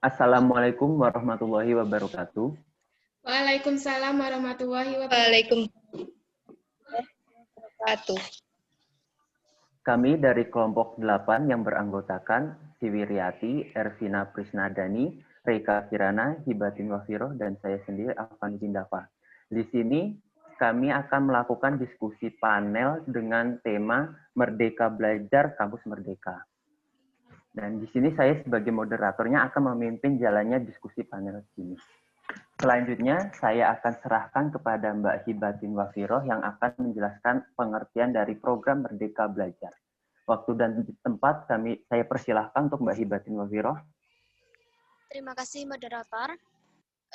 Assalamualaikum warahmatullahi wabarakatuh. Waalaikumsalam warahmatullahi wabarakatuh. Kami dari kelompok 8 yang beranggotakan Siwiriati, Ervina Prisnadani, Reika Kirana, Hibatin Wafiroh, dan saya sendiri Afandi Dafa. Di sini kami akan melakukan diskusi panel dengan tema Merdeka Belajar Kampus Merdeka. Dan di sini saya sebagai moderatornya akan memimpin jalannya diskusi panel ini. Selanjutnya, saya akan serahkan kepada Mbak Hibatin Wafiroh yang akan menjelaskan pengertian dari program Merdeka Belajar. Waktu dan tempat saya persilahkan untuk Mbak Hibatin Wafiroh. Terima kasih, moderator.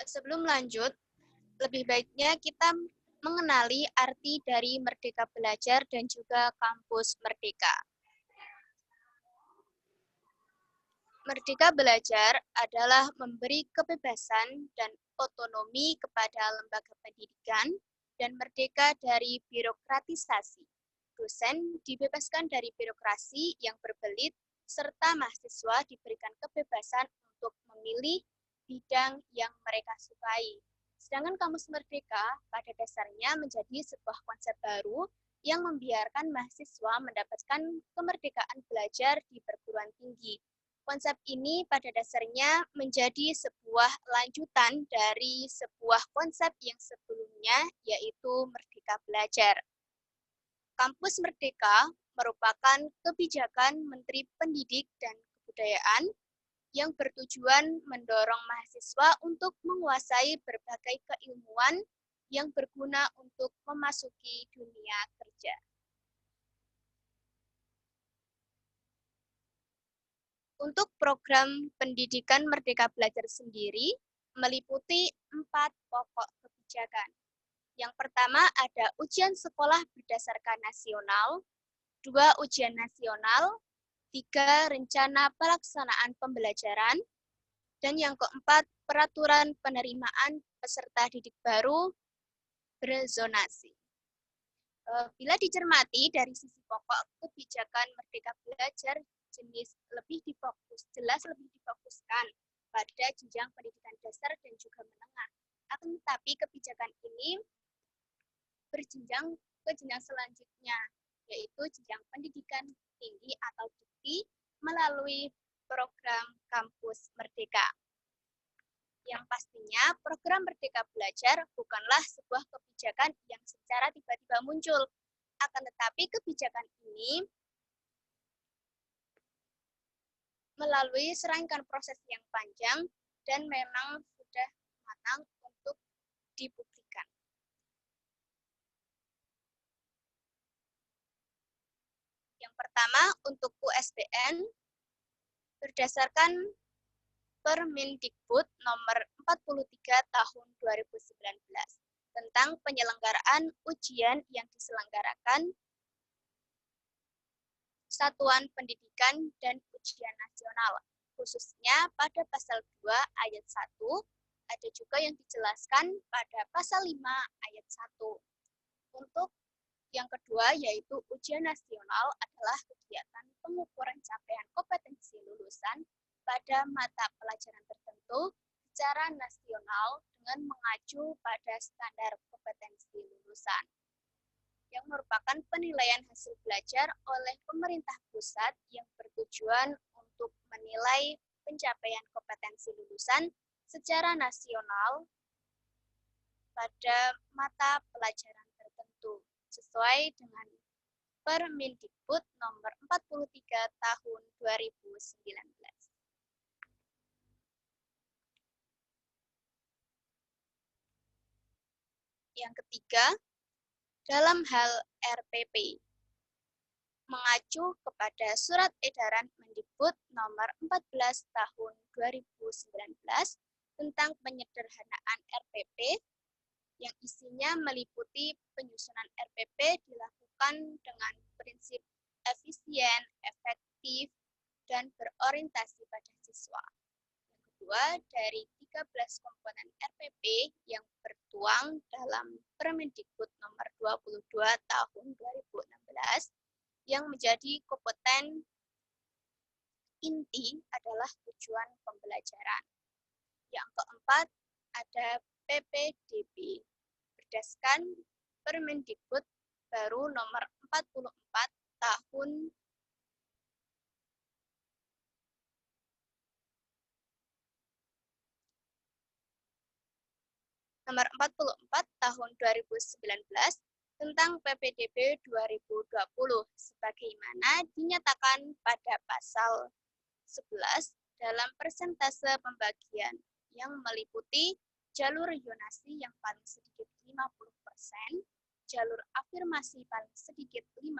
Sebelum lanjut, lebih baiknya kita mengenali arti dari Merdeka Belajar dan juga Kampus Merdeka. Merdeka Belajar adalah memberi kebebasan dan otonomi kepada lembaga pendidikan dan merdeka dari birokratisasi. Dosen dibebaskan dari birokrasi yang berbelit, serta mahasiswa diberikan kebebasan untuk memilih bidang yang mereka sukai. Sedangkan Kampus Merdeka pada dasarnya menjadi sebuah konsep baru yang membiarkan mahasiswa mendapatkan kemerdekaan belajar di perguruan tinggi. Konsep ini pada dasarnya menjadi sebuah lanjutan dari sebuah konsep yang sebelumnya, yaitu Merdeka Belajar. Kampus Merdeka merupakan kebijakan Menteri Pendidik dan Kebudayaan yang bertujuan mendorong mahasiswa untuk menguasai berbagai keilmuan yang berguna untuk memasuki dunia kerja. Untuk program pendidikan Merdeka Belajar sendiri meliputi 4 pokok kebijakan. Yang pertama ada ujian sekolah berdasarkan nasional, 2 ujian nasional, 3 rencana pelaksanaan pembelajaran, dan yang keempat peraturan penerimaan peserta didik baru berzonasi. Bila dicermati dari sisi pokok kebijakan Merdeka Belajar, jelas lebih difokuskan pada jenjang pendidikan dasar dan juga menengah. Akan tetapi kebijakan ini berjenjang ke jenjang selanjutnya, yaitu jenjang pendidikan tinggi atau dikti melalui program Kampus Merdeka. Yang pastinya program Merdeka Belajar bukanlah sebuah kebijakan yang secara tiba-tiba muncul. Akan tetapi kebijakan ini melalui serangkaian proses yang panjang dan memang sudah matang untuk dipublikkan. Yang pertama, untuk USBN, berdasarkan Permendikbud nomor 43 tahun 2019 tentang penyelenggaraan ujian yang diselenggarakan Satuan Pendidikan dan Ujian Nasional, khususnya pada pasal 2 ayat 1, ada juga yang dijelaskan pada pasal 5 ayat 1. Untuk yang kedua, yaitu ujian nasional adalah kegiatan pengukuran capaian kompetensi lulusan pada mata pelajaran tertentu secara nasional dengan mengacu pada standar kompetensi lulusan, yang merupakan penilaian hasil belajar oleh pemerintah pusat yang bertujuan untuk menilai pencapaian kompetensi lulusan secara nasional pada mata pelajaran tertentu, sesuai dengan Permendikbud nomor 43 tahun 2019. Yang ketiga, dalam hal RPP, mengacu kepada Surat Edaran Mendikbud nomor 14 tahun 2019 tentang penyederhanaan RPP, yang isinya meliputi penyusunan RPP dilakukan dengan prinsip efisien, efektif, dan berorientasi pada siswa. Yang kedua, dari 13 komponen RPP yang tertuang dalam Permendikbud nomor 22 tahun 2016, yang menjadi komponen inti adalah tujuan pembelajaran. Yang keempat, ada PPDB. Berdasarkan Permendikbud baru nomor 44 tahun 2019 tentang PPDB 2020 sebagaimana dinyatakan pada pasal 11 dalam persentase pembagian yang meliputi jalur zonasi yang paling sedikit 50%, jalur afirmasi paling sedikit 15%,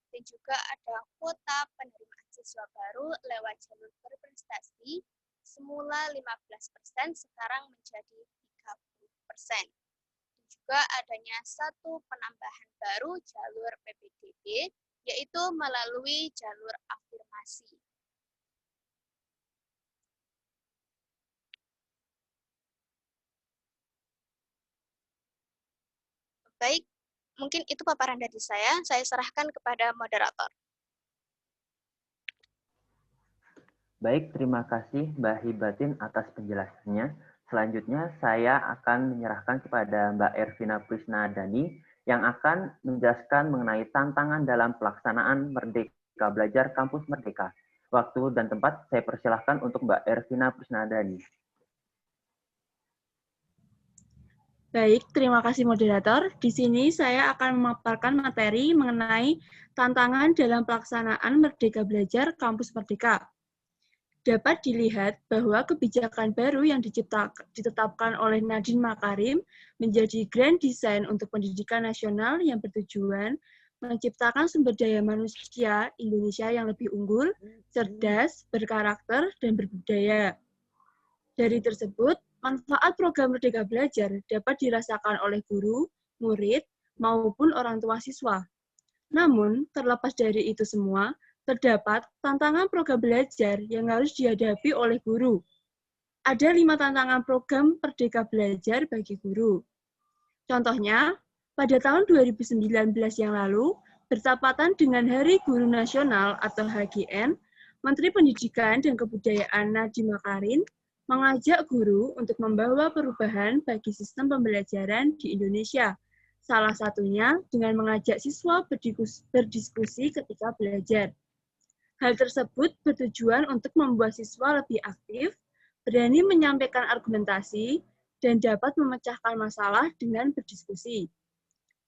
dan juga ada kuota penerimaan siswa baru lewat jalur berprestasi semula 15%, sekarang menjadi 30%. Dan juga adanya satu penambahan baru jalur PPDB, yaitu melalui jalur afirmasi. Baik, mungkin itu paparan dari saya serahkan kepada moderator. Baik, terima kasih Mbak Hibatin atas penjelasannya. Selanjutnya saya akan menyerahkan kepada Mbak Ervina Prisnadani yang akan menjelaskan mengenai tantangan dalam pelaksanaan Merdeka Belajar Kampus Merdeka. Waktu dan tempat saya persilahkan untuk Mbak Ervina Prisnadani. Baik, terima kasih moderator. Di sini saya akan memaparkan materi mengenai tantangan dalam pelaksanaan Merdeka Belajar Kampus Merdeka. Dapat dilihat bahwa kebijakan baru yang ditetapkan oleh Nadiem Makarim menjadi Grand Design untuk pendidikan nasional yang bertujuan menciptakan sumber daya manusia Indonesia yang lebih unggul, cerdas, berkarakter, dan berbudaya. Dari tersebut, manfaat program Merdeka Belajar dapat dirasakan oleh guru, murid, maupun orang tua siswa. Namun, terlepas dari itu semua, terdapat tantangan program belajar yang harus dihadapi oleh guru. Ada 5 tantangan program Merdeka Belajar bagi guru. Contohnya, pada tahun 2019 yang lalu, bertepatan dengan Hari Guru Nasional atau HGN, Menteri Pendidikan dan Kebudayaan Nadiem Makarim mengajak guru untuk membawa perubahan bagi sistem pembelajaran di Indonesia. Salah satunya dengan mengajak siswa berdiskusi ketika belajar. Hal tersebut bertujuan untuk membuat siswa lebih aktif, berani menyampaikan argumentasi, dan dapat memecahkan masalah dengan berdiskusi.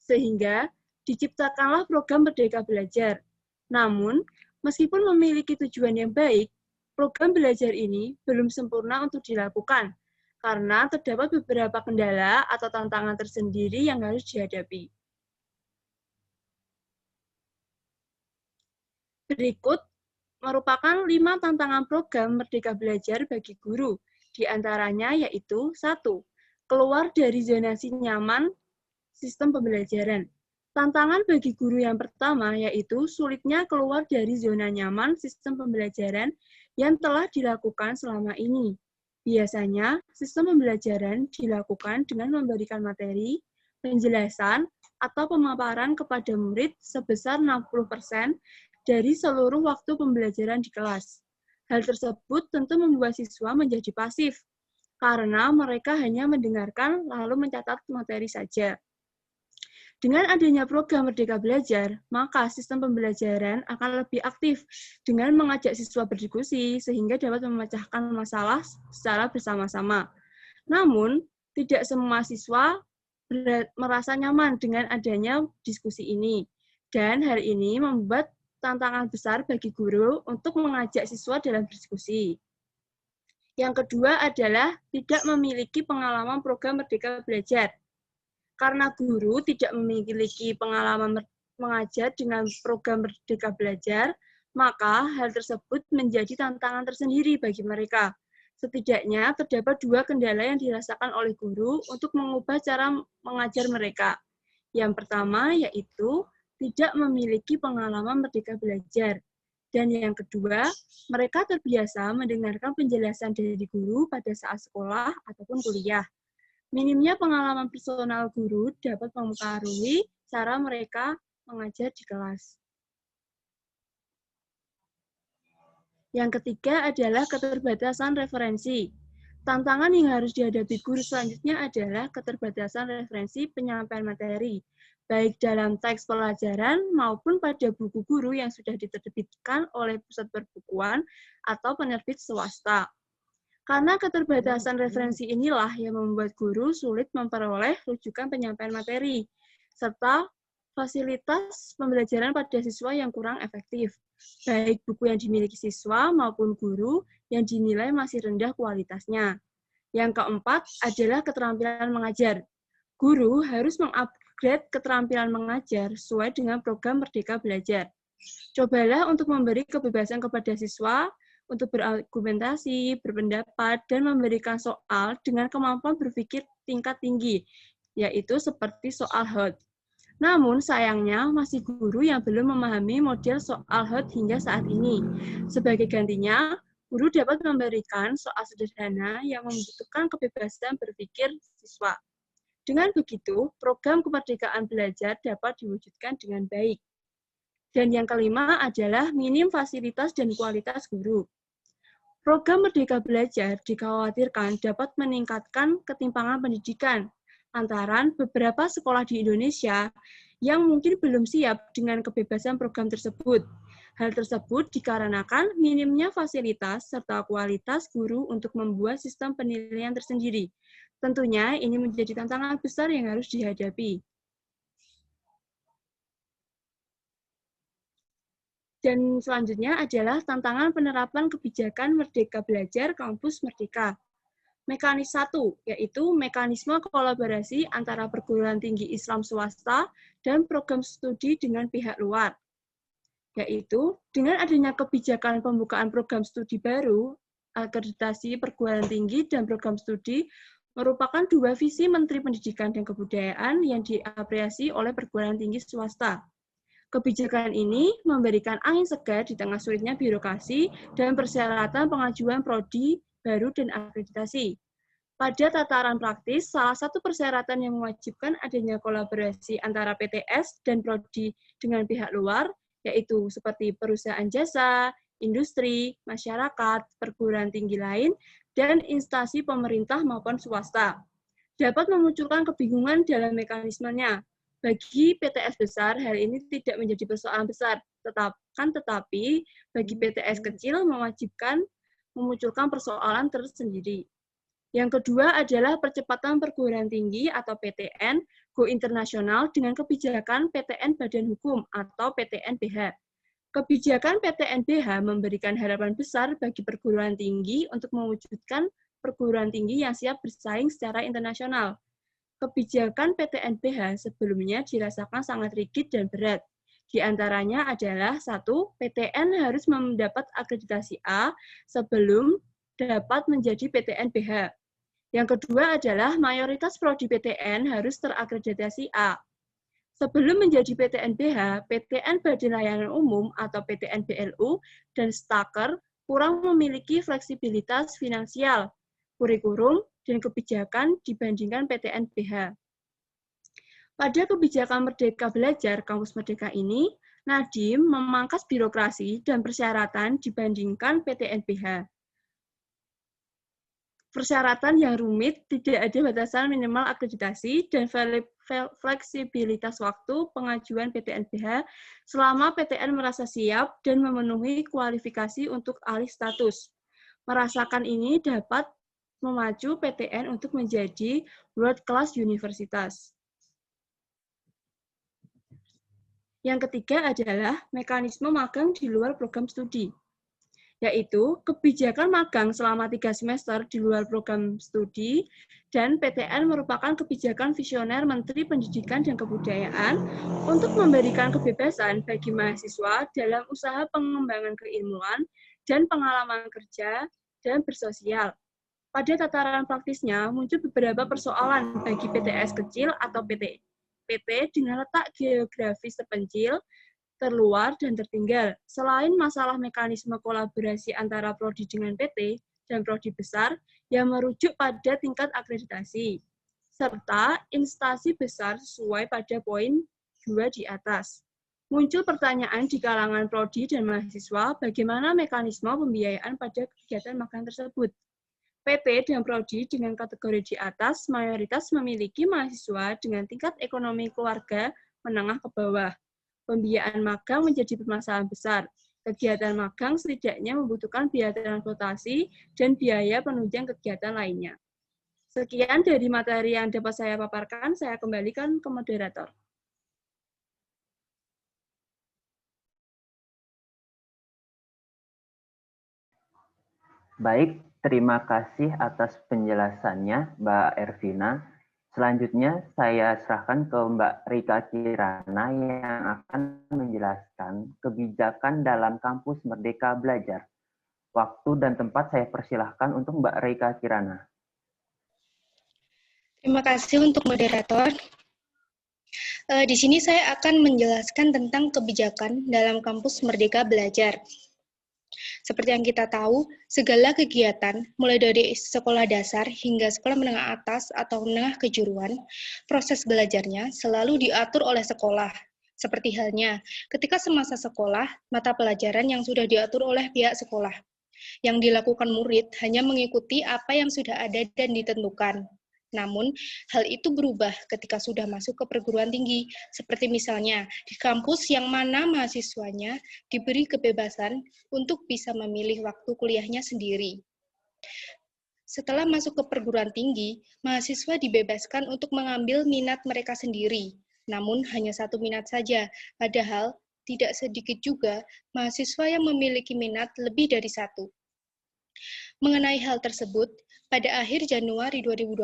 Sehingga diciptakanlah program Merdeka Belajar. Namun, meskipun memiliki tujuan yang baik, program belajar ini belum sempurna untuk dilakukan, karena terdapat beberapa kendala atau tantangan tersendiri yang harus dihadapi. Berikut merupakan 5 tantangan program Merdeka Belajar bagi guru, di antaranya yaitu 1. Keluar dari zonasi nyaman sistem pembelajaran. Tantangan bagi guru yang pertama yaitu sulitnya keluar dari zona nyaman sistem pembelajaran yang telah dilakukan selama ini. Biasanya, sistem pembelajaran dilakukan dengan memberikan materi, penjelasan, atau pemaparan kepada murid sebesar 60% dari seluruh waktu pembelajaran di kelas. Hal tersebut tentu membuat siswa menjadi pasif, karena mereka hanya mendengarkan lalu mencatat materi saja. Dengan adanya program Merdeka Belajar, maka sistem pembelajaran akan lebih aktif dengan mengajak siswa berdiskusi sehingga dapat memecahkan masalah secara bersama-sama. Namun, tidak semua siswa merasa nyaman dengan adanya diskusi ini. Dan hal ini membuat tantangan besar bagi guru untuk mengajak siswa dalam diskusi. Yang kedua adalah tidak memiliki pengalaman program Merdeka Belajar. Karena guru tidak memiliki pengalaman mengajar dengan program Merdeka Belajar, maka hal tersebut menjadi tantangan tersendiri bagi mereka. Setidaknya terdapat 2 kendala yang dirasakan oleh guru untuk mengubah cara mengajar mereka. Yang pertama yaitu tidak memiliki pengalaman Merdeka Belajar. Dan yang kedua, mereka terbiasa mendengarkan penjelasan dari guru pada saat sekolah ataupun kuliah. Minimnya pengalaman personal guru dapat mempengaruhi cara mereka mengajar di kelas. Yang ketiga adalah keterbatasan referensi. Tantangan yang harus dihadapi guru selanjutnya adalah keterbatasan referensi penyampaian materi, baik dalam teks pelajaran maupun pada buku guru yang sudah diterbitkan oleh pusat perbukuan atau penerbit swasta. Karena keterbatasan referensi inilah yang membuat guru sulit memperoleh rujukan penyampaian materi, serta fasilitas pembelajaran pada siswa yang kurang efektif, baik buku yang dimiliki siswa maupun guru yang dinilai masih rendah kualitasnya. Yang keempat adalah keterampilan mengajar. Guru harus mengupgrade keterampilan mengajar sesuai dengan program Merdeka Belajar. Cobalah untuk memberi kebebasan kepada siswa untuk berargumentasi, berpendapat, dan memberikan soal dengan kemampuan berpikir tingkat tinggi, yaitu seperti soal HOT. Namun, sayangnya, masih guru yang belum memahami model soal HOT hingga saat ini. Sebagai gantinya, guru dapat memberikan soal sederhana yang membutuhkan kebebasan berpikir siswa. Dengan begitu, program kemerdekaan belajar dapat diwujudkan dengan baik. Dan yang kelima adalah minim fasilitas dan kualitas guru. Program Merdeka Belajar dikhawatirkan dapat meningkatkan ketimpangan pendidikan antara beberapa sekolah di Indonesia yang mungkin belum siap dengan kebebasan program tersebut. Hal tersebut dikarenakan minimnya fasilitas serta kualitas guru untuk membuat sistem penilaian tersendiri. Tentunya ini menjadi tantangan besar yang harus dihadapi. Dan selanjutnya adalah tantangan penerapan kebijakan Merdeka Belajar Kampus Merdeka. Mekanisme 1, yaitu mekanisme kolaborasi antara perguruan tinggi Islam swasta dan program studi dengan pihak luar. Yaitu, dengan adanya kebijakan pembukaan program studi baru, akreditasi perguruan tinggi dan program studi merupakan dua visi Menteri Pendidikan dan Kebudayaan yang diapresiasi oleh perguruan tinggi swasta. Kebijakan ini memberikan angin segar di tengah sulitnya birokrasi dan persyaratan pengajuan prodi baru dan akreditasi. Pada tataran praktis, salah satu persyaratan yang mewajibkan adanya kolaborasi antara PTS dan prodi dengan pihak luar, yaitu seperti perusahaan jasa, industri, masyarakat, perguruan tinggi lain, dan instansi pemerintah maupun swasta. Dapat memunculkan kebingungan dalam mekanismenya. Bagi PTS besar, hal ini tidak menjadi persoalan besar, tetapi bagi PTS kecil mewajibkan memunculkan persoalan tersendiri. Yang kedua adalah percepatan perguruan tinggi atau PTN go internasional dengan kebijakan PTN Badan Hukum atau PTN-BH. Kebijakan PTN-BH memberikan harapan besar bagi perguruan tinggi untuk mewujudkan perguruan tinggi yang siap bersaing secara internasional. Kebijakan PTN-BH sebelumnya dirasakan sangat rigid dan berat. Di antaranya adalah 1. PTN harus mendapat akreditasi A sebelum dapat menjadi PTN-BH. Yang kedua adalah mayoritas prodi PTN harus terakreditasi A. Sebelum menjadi PTN-BH, PTN Badan Layanan Umum atau PTN-BLU dan Staker kurang memiliki fleksibilitas finansial, kurikulum, dan kebijakan dibandingkan PTN-BH. Pada kebijakan Merdeka Belajar Kampus Merdeka ini, Nadiem memangkas birokrasi dan persyaratan dibandingkan PTN-BH. Persyaratan yang rumit, tidak ada batasan minimal akreditasi, dan fleksibilitas waktu pengajuan PTN-BH selama PTN merasa siap dan memenuhi kualifikasi untuk alih status. Merasakan ini dapat memacu PTN untuk menjadi world class universitas. Yang ketiga adalah mekanisme magang di luar program studi, yaitu kebijakan magang selama 3 semester di luar program studi, dan PTN merupakan kebijakan visioner Menteri Pendidikan dan Kebudayaan untuk memberikan kebebasan bagi mahasiswa dalam usaha pengembangan keilmuan dan pengalaman kerja dan bersosial. Pada tataran praktisnya, muncul beberapa persoalan bagi PTS kecil atau PT dengan letak geografis terpencil, terluar, dan tertinggal. Selain masalah mekanisme kolaborasi antara prodi dengan PT dan prodi besar yang merujuk pada tingkat akreditasi, serta instansi besar sesuai pada poin 2 di atas. Muncul pertanyaan di kalangan prodi dan mahasiswa bagaimana mekanisme pembiayaan pada kegiatan magang tersebut. PT dan prodi dengan kategori di atas mayoritas memiliki mahasiswa dengan tingkat ekonomi keluarga menengah ke bawah. Pembiayaan magang menjadi permasalahan besar. Kegiatan magang setidaknya membutuhkan biaya transportasi dan biaya penunjang kegiatan lainnya. Sekian dari materi yang dapat saya paparkan, saya kembalikan ke moderator. Baik, terima kasih atas penjelasannya, Mbak Ervina. Selanjutnya, saya serahkan ke Mbak Rika Kirana yang akan menjelaskan kebijakan dalam kampus Merdeka Belajar. Waktu dan tempat saya persilahkan untuk Mbak Rika Kirana. Terima kasih untuk moderator. Di sini saya akan menjelaskan tentang kebijakan dalam kampus Merdeka Belajar. Seperti yang kita tahu, segala kegiatan, mulai dari sekolah dasar hingga sekolah menengah atas atau menengah kejuruan, proses belajarnya selalu diatur oleh sekolah. Seperti halnya, ketika semasa sekolah, mata pelajaran yang sudah diatur oleh pihak sekolah. Yang dilakukan murid hanya mengikuti apa yang sudah ada dan ditentukan. Namun, hal itu berubah ketika sudah masuk ke perguruan tinggi, seperti misalnya di kampus yang mana mahasiswanya diberi kebebasan untuk bisa memilih waktu kuliahnya sendiri. Setelah masuk ke perguruan tinggi, mahasiswa dibebaskan untuk mengambil minat mereka sendiri, namun hanya satu minat saja, padahal tidak sedikit juga mahasiswa yang memiliki minat lebih dari satu. Mengenai hal tersebut, pada akhir Januari 2020,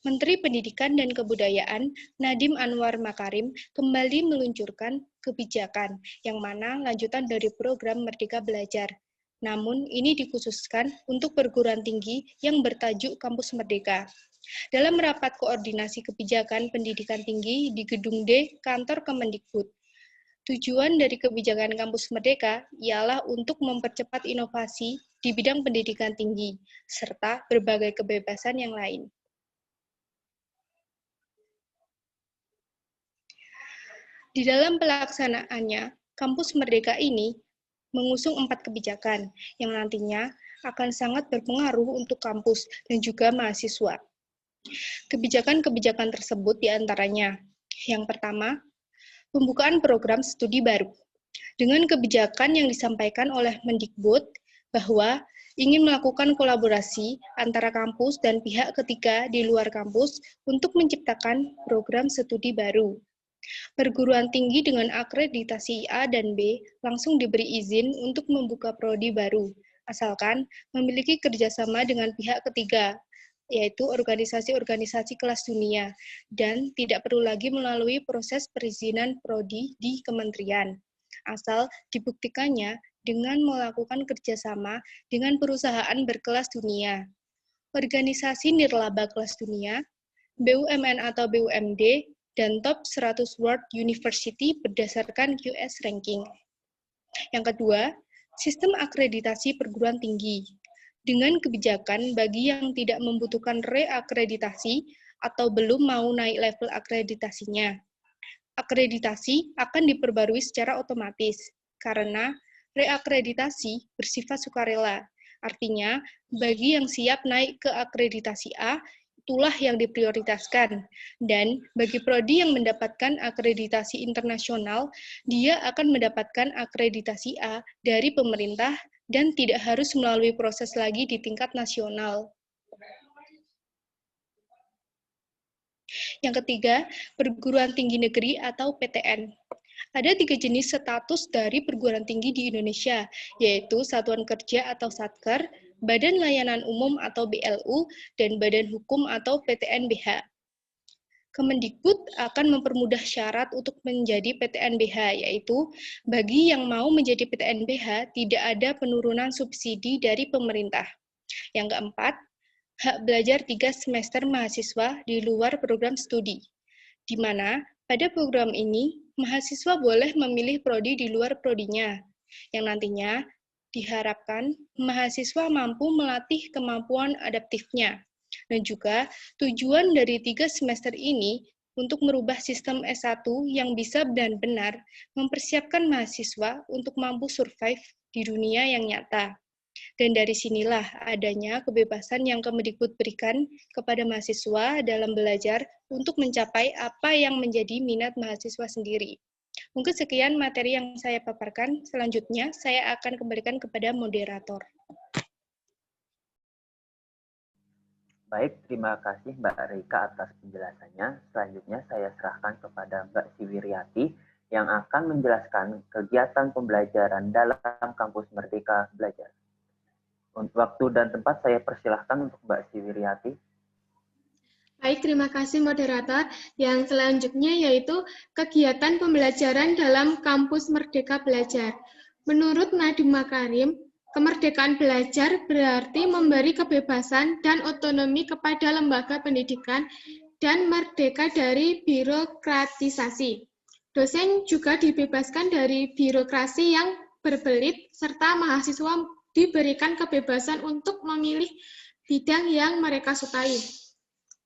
Menteri Pendidikan dan Kebudayaan Nadiem Anwar Makarim kembali meluncurkan kebijakan yang mana lanjutan dari program Merdeka Belajar. Namun, ini dikhususkan untuk perguruan tinggi yang bertajuk Kampus Merdeka. Dalam rapat koordinasi kebijakan pendidikan tinggi di Gedung D, Kantor Kemendikbud, tujuan dari kebijakan Kampus Merdeka ialah untuk mempercepat inovasi di bidang pendidikan tinggi, serta berbagai kebebasan yang lain. Di dalam pelaksanaannya, Kampus Merdeka ini mengusung 4 kebijakan yang nantinya akan sangat berpengaruh untuk kampus dan juga mahasiswa. Kebijakan-kebijakan tersebut diantaranya, yang pertama, pembukaan program studi baru. Dengan kebijakan yang disampaikan oleh Mendikbud bahwa ingin melakukan kolaborasi antara kampus dan pihak ketiga di luar kampus untuk menciptakan program studi baru. Perguruan tinggi dengan akreditasi A dan B langsung diberi izin untuk membuka prodi baru, asalkan memiliki kerjasama dengan pihak ketiga, yaitu organisasi-organisasi kelas dunia, dan tidak perlu lagi melalui proses perizinan prodi di kementerian, asal dibuktikannya dengan melakukan kerjasama dengan perusahaan berkelas dunia. Organisasi nirlaba kelas dunia, BUMN atau BUMD, dan top 100 World University berdasarkan QS Ranking. Yang kedua, sistem akreditasi perguruan tinggi. Dengan kebijakan bagi yang tidak membutuhkan reakreditasi atau belum mau naik level akreditasinya. Akreditasi akan diperbarui secara otomatis, karena reakreditasi bersifat sukarela. Artinya, bagi yang siap naik ke akreditasi A, itulah yang diprioritaskan. Dan bagi prodi yang mendapatkan akreditasi internasional, dia akan mendapatkan akreditasi A dari pemerintah dan tidak harus melalui proses lagi di tingkat nasional. Yang ketiga, perguruan tinggi negeri atau PTN. Ada 3 jenis status dari perguruan tinggi di Indonesia, yaitu Satuan Kerja atau Satker, Badan Layanan Umum atau BLU, dan Badan Hukum atau PTNBH. Kemendikbud akan mempermudah syarat untuk menjadi PTNBH, yaitu bagi yang mau menjadi PTNBH tidak ada penurunan subsidi dari pemerintah. Yang keempat, hak belajar 3 semester mahasiswa di luar program studi, di mana pada program ini, mahasiswa boleh memilih prodi di luar prodinya, yang nantinya diharapkan mahasiswa mampu melatih kemampuan adaptifnya. Dan juga tujuan dari 3 semester ini untuk merubah sistem S1 yang bisa benar-benar mempersiapkan mahasiswa untuk mampu survive di dunia yang nyata. Dan dari sinilah adanya kebebasan yang Kemendikbud berikan kepada mahasiswa dalam belajar untuk mencapai apa yang menjadi minat mahasiswa sendiri. Mungkin sekian materi yang saya paparkan. Selanjutnya, saya akan kembalikan kepada moderator. Baik, terima kasih Mbak Rika atas penjelasannya. Selanjutnya saya serahkan kepada Mbak Siwiriati yang akan menjelaskan kegiatan pembelajaran dalam Kampus Merdeka Belajar. Untuk waktu dan tempat saya persilahkan untuk Mbak Siwiriati. Baik, terima kasih moderator. Yang selanjutnya yaitu kegiatan pembelajaran dalam Kampus Merdeka Belajar. Menurut Nadiem Makarim, kemerdekaan belajar berarti memberi kebebasan dan otonomi kepada lembaga pendidikan dan merdeka dari birokratisasi. Dosen juga dibebaskan dari birokrasi yang berbelit, serta mahasiswa diberikan kebebasan untuk memilih bidang yang mereka sukai.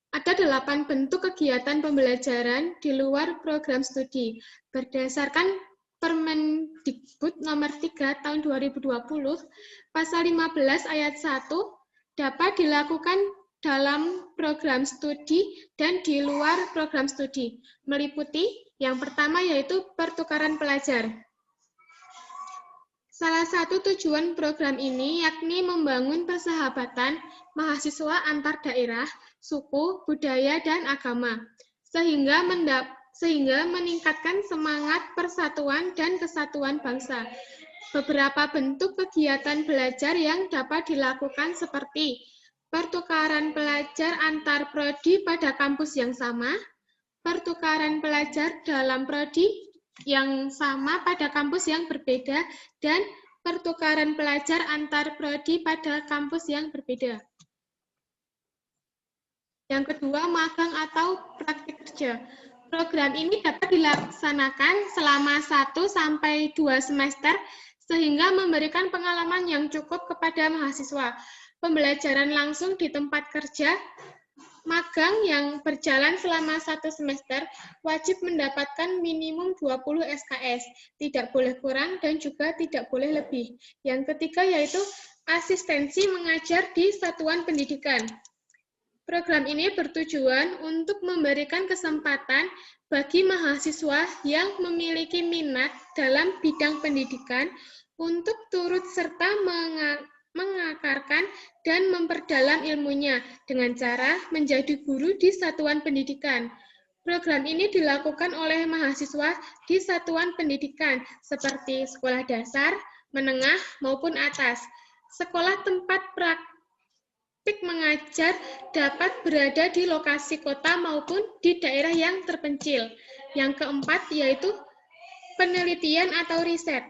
Ada 8 bentuk kegiatan pembelajaran di luar program studi. Berdasarkan Permendikbud nomor 3 tahun 2020, pasal 15 ayat 1 dapat dilakukan dalam program studi dan di luar program studi. Meliputi yang pertama yaitu pertukaran pelajar. Salah satu tujuan program ini yakni membangun persahabatan mahasiswa antar daerah, suku, budaya, dan agama, sehingga meningkatkan semangat persatuan dan kesatuan bangsa. Beberapa bentuk kegiatan belajar yang dapat dilakukan seperti pertukaran pelajar antar prodi pada kampus yang sama, pertukaran pelajar dalam prodi yang sama pada kampus yang berbeda, dan pertukaran pelajar antar prodi pada kampus yang berbeda. Yang kedua, magang atau praktik kerja. Program ini dapat dilaksanakan selama 1 sampai 2 semester sehingga memberikan pengalaman yang cukup kepada mahasiswa. Pembelajaran langsung di tempat kerja, magang yang berjalan selama 1 semester wajib mendapatkan minimum 20 SKS, tidak boleh kurang dan juga tidak boleh lebih. Yang ketiga yaitu asistensi mengajar di satuan pendidikan. Program ini bertujuan untuk memberikan kesempatan bagi mahasiswa yang memiliki minat dalam bidang pendidikan untuk turut serta mengakarkan dan memperdalam ilmunya dengan cara menjadi guru di satuan pendidikan. Program ini dilakukan oleh mahasiswa di satuan pendidikan seperti sekolah dasar, menengah, maupun atas. Sekolah tempat praktik mengajar dapat berada di lokasi kota maupun di daerah yang terpencil. Yang keempat yaitu penelitian atau riset.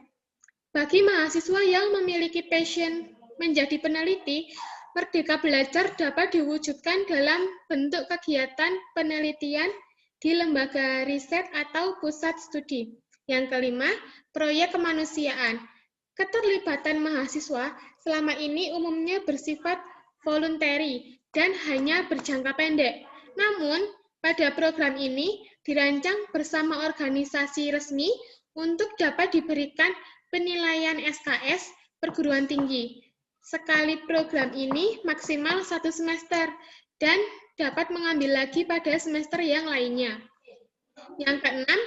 Bagi mahasiswa yang memiliki passion menjadi peneliti, Merdeka Belajar dapat diwujudkan dalam bentuk kegiatan penelitian di lembaga riset atau pusat studi. Yang kelima, proyek kemanusiaan. Keterlibatan mahasiswa selama ini umumnya bersifat voluntary dan hanya berjangka pendek. Namun, pada program ini dirancang bersama organisasi resmi untuk dapat diberikan penilaian SKS perguruan tinggi. Sekali program ini maksimal 1 semester dan dapat mengambil lagi pada semester yang lainnya. Yang keenam,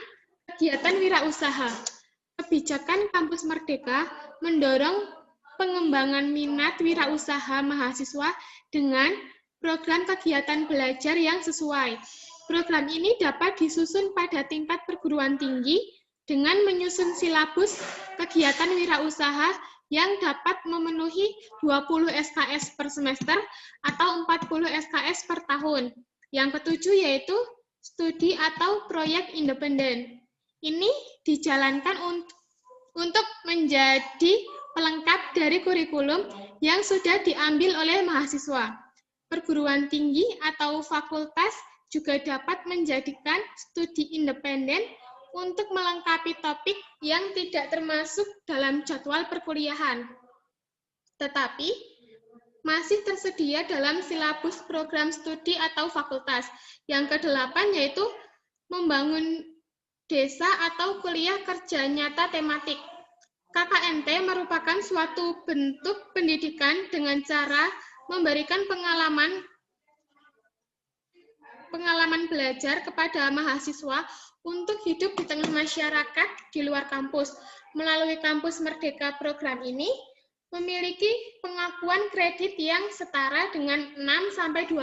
kegiatan wirausaha. Kebijakan Kampus Merdeka mendorong pengembangan minat wirausaha mahasiswa dengan program kegiatan belajar yang sesuai. Program ini dapat disusun pada tingkat perguruan tinggi dengan menyusun silabus kegiatan wirausaha yang dapat memenuhi 20 SKS per semester atau 40 SKS per tahun. Yang ketujuh yaitu studi atau proyek independen. Ini dijalankan untuk menjadi pelengkap dari kurikulum yang sudah diambil oleh mahasiswa. Perguruan tinggi atau fakultas juga dapat menjadikan studi independen untuk melengkapi topik yang tidak termasuk dalam jadwal perkuliahan, tetapi masih tersedia dalam silabus program studi atau fakultas. Yang kedelapan yaitu membangun desa atau kuliah kerja nyata tematik. KKNT merupakan suatu bentuk pendidikan dengan cara memberikan pengalaman belajar kepada mahasiswa untuk hidup di tengah masyarakat di luar kampus. Melalui Kampus Merdeka, program ini memiliki pengakuan kredit yang setara dengan 6-12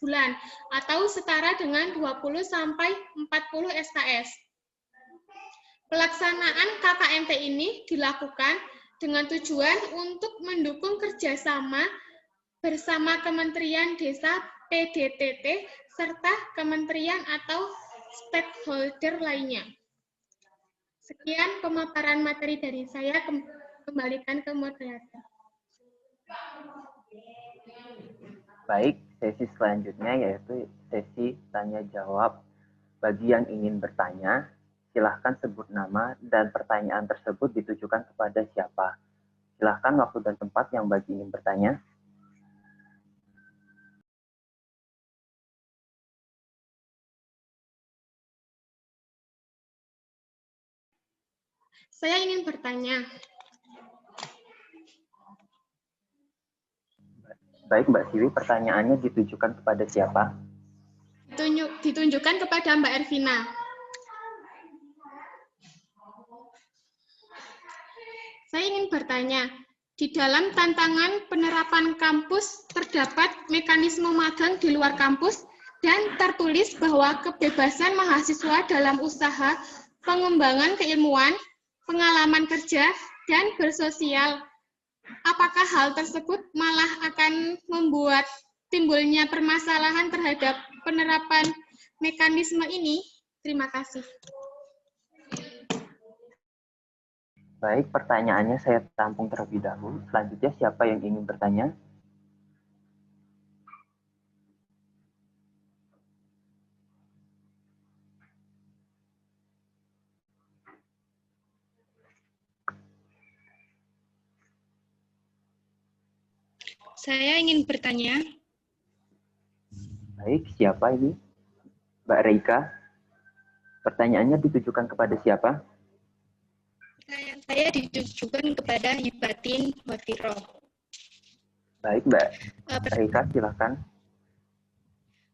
bulan atau setara dengan 20-40 SKS. Pelaksanaan KKNT ini dilakukan dengan tujuan untuk mendukung kerjasama bersama Kementerian Desa, PDTT, serta kementerian atau stakeholder lainnya. Sekian pemaparan materi dari saya, kembalikan ke moderator. Baik, sesi selanjutnya yaitu sesi tanya-jawab. Bagi yang ingin bertanya, silahkan sebut nama dan pertanyaan tersebut ditujukan kepada siapa. Silahkan waktu dan tempat yang bagi ingin bertanya. Saya ingin bertanya. Baik, Mbak Siwi, pertanyaannya ditujukan kepada siapa? Ditunjukkan kepada Mbak Ervina. Saya ingin bertanya, di dalam tantangan penerapan kampus terdapat mekanisme magang di luar kampus dan tertulis bahwa kebebasan mahasiswa dalam usaha pengembangan keilmuan, pengalaman kerja, dan bersosial. Apakah hal tersebut malah akan membuat timbulnya permasalahan terhadap penerapan mekanisme ini? Terima kasih. Baik, pertanyaannya saya tampung terlebih dahulu. Selanjutnya, siapa yang ingin bertanya? Saya ingin bertanya. Baik, siapa ini? Mbak Reika. Pertanyaannya ditujukan kepada siapa? Saya ditujukan kepada Hibatin Wafiroh. Baik, Mbak Reika, silakan.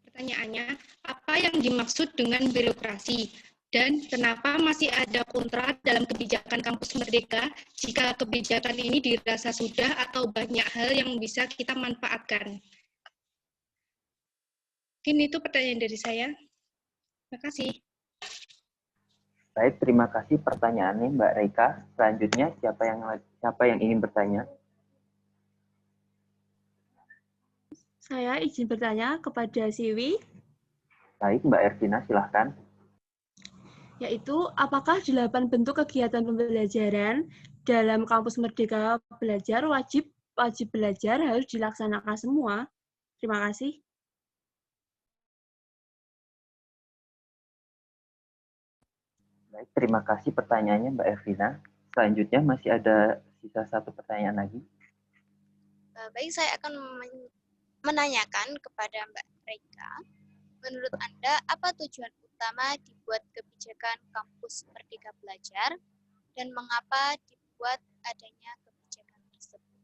Pertanyaannya, apa yang dimaksud dengan birokrasi? Dan kenapa masih ada kontra dalam kebijakan Kampus Merdeka jika kebijakan ini dirasa sudah atau banyak hal yang bisa kita manfaatkan? Mungkin itu pertanyaan dari saya. Terima kasih. Baik, terima kasih pertanyaannya Mbak Reika. Selanjutnya, siapa yang ingin bertanya? Saya izin bertanya kepada Siwi. Baik, Mbak Ervina, silahkan. Yaitu, apakah 8 bentuk kegiatan pembelajaran dalam Kampus Merdeka Belajar wajib belajar harus dilaksanakan semua? Terima kasih. Baik, terima kasih pertanyaannya Mbak Ervina. Selanjutnya masih ada sisa satu pertanyaan lagi. Baik, saya akan menanyakan kepada Mbak Reika. Menurut Anda, apa tujuan utama dibuat kebijakan Kampus Merdeka Belajar dan mengapa dibuat adanya kebijakan tersebut?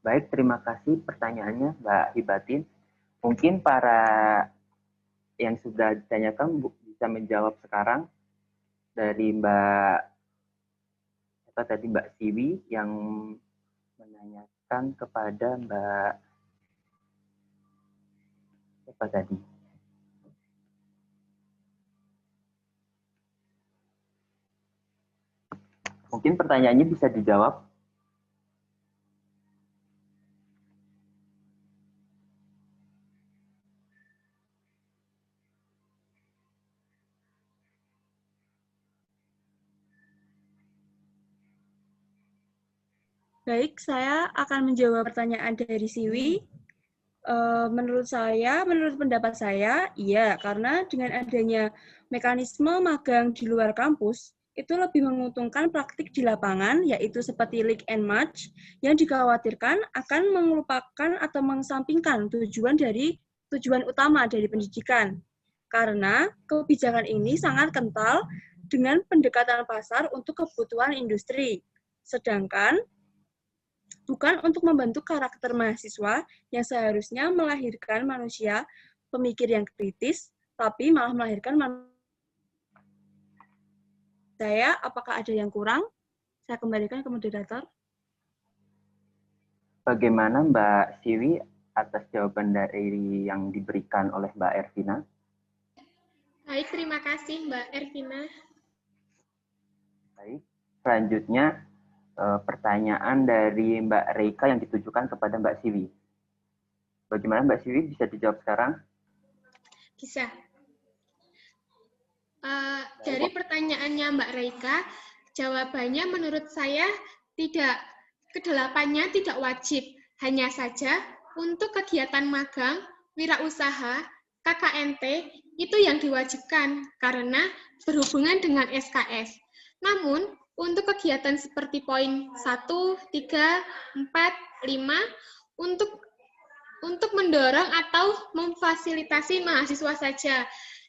Baik, terima kasih pertanyaannya Mbak Hibatin. Mungkin para yang sudah ditanyakan bisa menjawab sekarang dari Mbak Siwi yang menanyakan kepada Mbak siapa tadi? Mungkin pertanyaannya bisa dijawab. Baik, saya akan menjawab pertanyaan dari Siwi. Menurut pendapat saya, iya, karena dengan adanya mekanisme magang di luar kampus, itu lebih menguntungkan praktik di lapangan, yaitu seperti leak and match, yang dikhawatirkan akan melupakan atau mengesampingkan tujuan utama dari pendidikan. Karena kebijakan ini sangat kental dengan pendekatan pasar untuk kebutuhan industri. Sedangkan bukan untuk membentuk karakter mahasiswa yang seharusnya melahirkan manusia pemikir yang kritis, tapi malah melahirkan manusia. Apakah ada yang kurang? Saya kembalikan ke moderator. Bagaimana Mbak Siwi atas jawaban dari yang diberikan oleh Mbak Ervina? Baik, terima kasih Mbak Ervina. Baik, selanjutnya pertanyaan dari Mbak Reika yang ditujukan kepada Mbak Siwi. Bagaimana Mbak Siwi, bisa dijawab sekarang? Bisa. Dari pertanyaannya Mbak Reika, jawabannya menurut saya kedelapannya tidak wajib. Hanya saja untuk kegiatan magang, wirausaha, KKNT, itu yang diwajibkan karena berhubungan dengan SKS. Namun, untuk kegiatan seperti poin 1, 3, 4, 5, untuk mendorong atau memfasilitasi mahasiswa saja.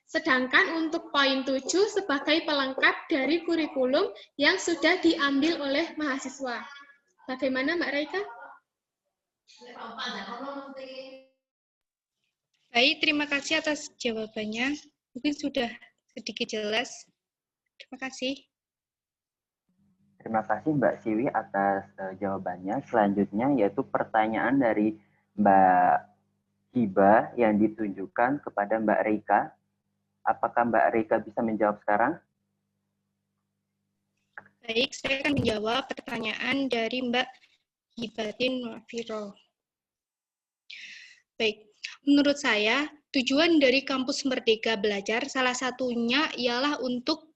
Sedangkan untuk poin 7 sebagai pelengkap dari kurikulum yang sudah diambil oleh mahasiswa. Bagaimana Mbak Reika? Baik, terima kasih atas jawabannya. Mungkin sudah sedikit jelas. Terima kasih. Terima kasih Mbak Siwi atas jawabannya. Selanjutnya yaitu pertanyaan dari Mbak Hiba yang ditujukan kepada Mbak Reika. Apakah Mbak Reika bisa menjawab sekarang? Baik, saya akan menjawab pertanyaan dari Mbak Hibatin Wafiro. Baik, menurut saya tujuan dari Kampus Merdeka Belajar salah satunya ialah untuk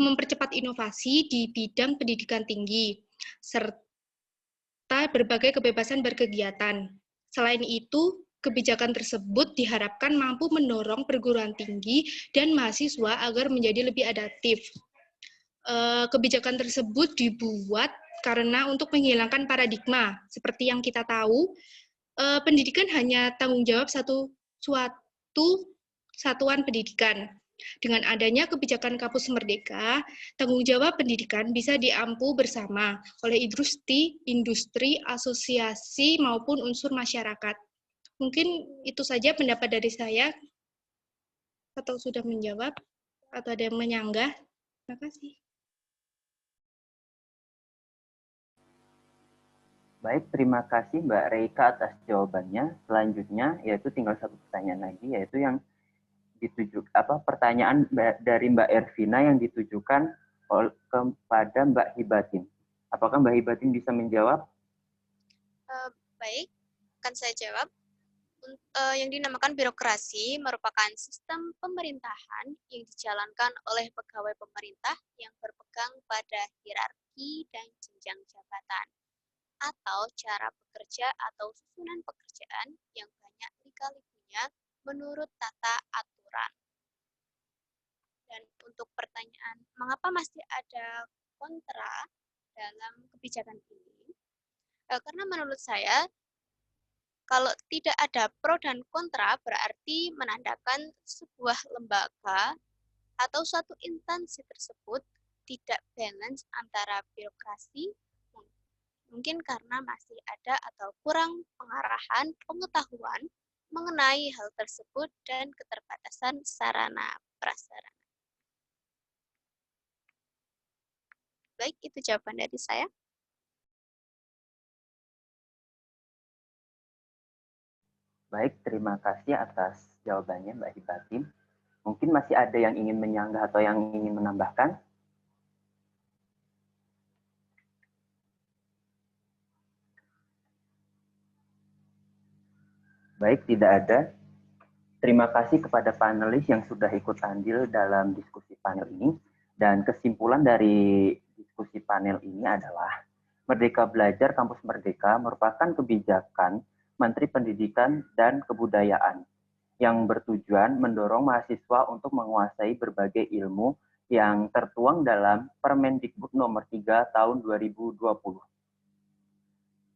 mempercepat inovasi di bidang pendidikan tinggi, serta berbagai kebebasan berkegiatan. Selain itu, kebijakan tersebut diharapkan mampu mendorong perguruan tinggi dan mahasiswa agar menjadi lebih adaptif. Kebijakan tersebut dibuat karena untuk menghilangkan paradigma. Seperti yang kita tahu, pendidikan hanya tanggung jawab suatu satuan pendidikan. Dengan adanya kebijakan Kampus Merdeka, tanggung jawab pendidikan bisa diampu bersama oleh industri, asosiasi, maupun unsur masyarakat. Mungkin itu saja pendapat dari saya, atau sudah menjawab, atau ada yang menyanggah. Terima kasih. Baik, terima kasih Mbak Reika atas jawabannya. Selanjutnya yaitu tinggal satu pertanyaan lagi, yaitu yang pertanyaan dari Mbak Ervina yang ditujukan kepada Mbak Hibatin. Apakah Mbak Hibatin bisa menjawab? Baik, akan saya jawab. Yang dinamakan birokrasi merupakan sistem pemerintahan yang dijalankan oleh pegawai pemerintah yang berpegang pada hierarki dan jenjang jabatan, atau cara bekerja atau susunan pekerjaan yang banyak lika-likunya menurut tata aturan. Dan untuk pertanyaan, mengapa masih ada kontra dalam kebijakan ini? Karena menurut saya, kalau tidak ada pro dan kontra, berarti menandakan sebuah lembaga atau suatu instansi tersebut tidak balance antara birokrasi, mungkin karena masih ada atau kurang pengarahan pengetahuan mengenai hal tersebut dan keterbatasan sarana prasarana. Baik, itu jawaban dari saya. Baik, terima kasih atas jawabannya Mbak Hibatin. Mungkin masih ada yang ingin menyanggah atau yang ingin menambahkan? Baik, tidak ada. Terima kasih kepada panelis yang sudah ikut andil dalam diskusi panel ini. Dan kesimpulan dari diskusi panel ini adalah Merdeka Belajar Kampus Merdeka merupakan kebijakan Menteri Pendidikan dan Kebudayaan yang bertujuan mendorong mahasiswa untuk menguasai berbagai ilmu yang tertuang dalam Permendikbud nomor 3 tahun 2020.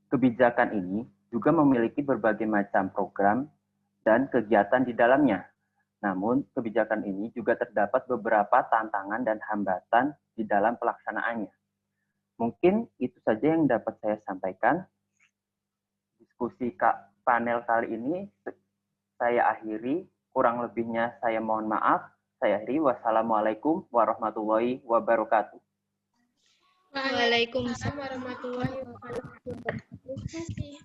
Kebijakan ini juga memiliki berbagai macam program dan kegiatan di dalamnya. Namun, kebijakan ini juga terdapat beberapa tantangan dan hambatan di dalam pelaksanaannya. Mungkin itu saja yang dapat saya sampaikan. Diskusi panel kali ini saya akhiri. Kurang lebihnya saya mohon maaf. Saya akhiri. Wassalamualaikum warahmatullahi wabarakatuh. Waalaikumsalam warahmatullahi wabarakatuh. Terima kasih.